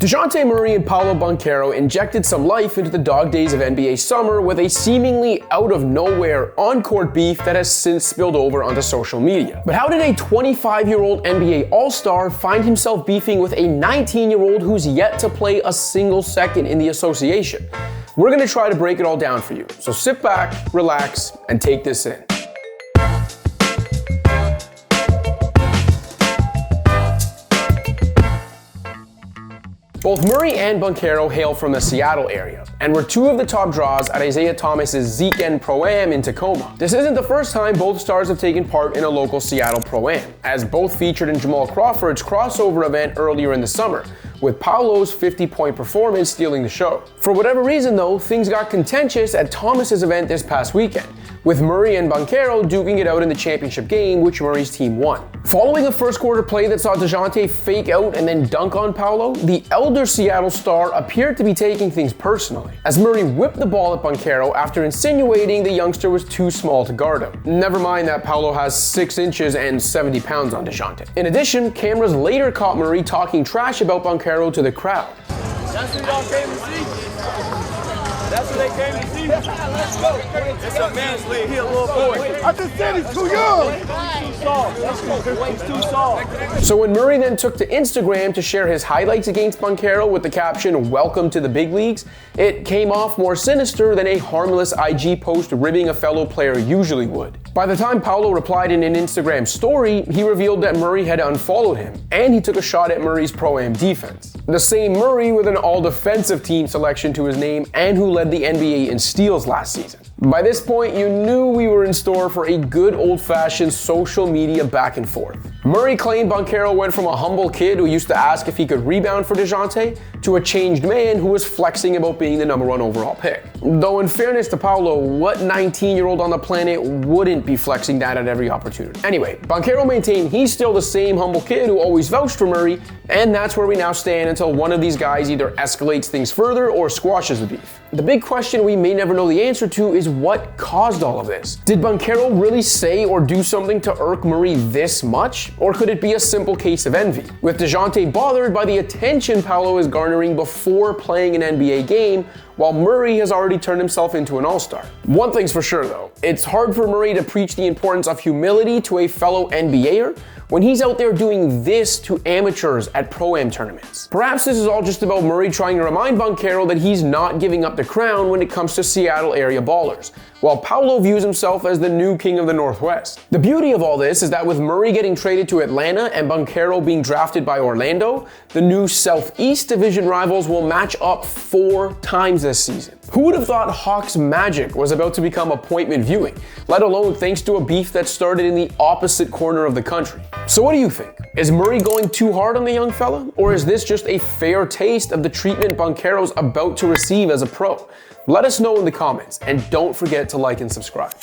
Dejounte Murray and Paolo Banchero injected some life into the dog days of NBA summer with a seemingly out-of-nowhere on-court beef that has since spilled over onto social media. But how did a 25-year-old NBA All-Star find himself beefing with a 19-year-old who's yet to play a single second in the association? We're going to try to break it all down for you, so sit back, relax, and take this in. Both Murray and Banchero hail from the Seattle area, and were two of the top draws at Isaiah Thomas's Zeekend Pro-Am in Tacoma. This isn't the first time both stars have taken part in a local Seattle Pro-Am, as both featured in Jamal Crawford's crossover event earlier in the summer, with Paolo's 50-point performance stealing the show. For whatever reason though, things got contentious at Thomas's event this past weekend, with Murray and Banchero duking it out in the championship game, which Murray's team won. Following a first quarter play that saw Dejounte fake out and then dunk on Paolo, the elder Seattle star appeared to be taking things personally, as Murray whipped the ball at Banchero after insinuating the youngster was too small to guard him. Never mind that Paolo has 6 inches and 70 pounds on Dejounte. In addition, cameras later caught Murray talking trash about Banchero to the crowd. That's what y'all came to see? That's what they came to see? Let's go. It's a man's league. He a little boy. I just said he's too young. He's too soft. He's too soft. So when Murray then took to Instagram to share his highlights against Banchero with the caption, "Welcome to the big leagues," it came off more sinister than a harmless IG post ribbing a fellow player usually would. By the time Paolo replied in an Instagram story, he revealed that Murray had unfollowed him, and he took a shot at Murray's Pro-Am defense. The same Murray with an all-defensive team selection to his name and who led the NBA in steals last season. By this point, you knew we were in store for a good old-fashioned social media back and forth. Murray claimed Banchero went from a humble kid who used to ask if he could rebound for Dejounte to a changed man who was flexing about being the #1 overall pick. Though in fairness to Paolo, what 19-year-old on the planet wouldn't be flexing that at every opportunity? Anyway, Banchero maintained he's still the same humble kid who always vouched for Murray, and that's where we now stand until one of these guys either escalates things further or squashes the beef. The big question we may never know the answer to is what caused all of this? Did Banchero really say or do something to irk Murray this much? Or could it be a simple case of envy? With Dejounte bothered by the attention Paolo is garnering before playing an NBA game, while Murray has already turned himself into an all-star. One thing's for sure though, it's hard for Murray to preach the importance of humility to a fellow NBAer when he's out there doing this to amateurs at Pro-Am tournaments. Perhaps this is all just about Murray trying to remind Banchero that he's not giving up the crown when it comes to Seattle area ballers, while Paolo views himself as the new king of the Northwest. The beauty of all this is that with Murray getting traded to Atlanta and Banchero being drafted by Orlando, the new Southeast Division rivals will match up 4 times this season. Who would have thought Hawks Magic was about to become appointment viewing, let alone thanks to a beef that started in the opposite corner of the country? So what do you think? Is Murray going too hard on the young fella? Or is this just a fair taste of the treatment Banchero's about to receive as a pro? Let us know in the comments, and don't forget to like and subscribe.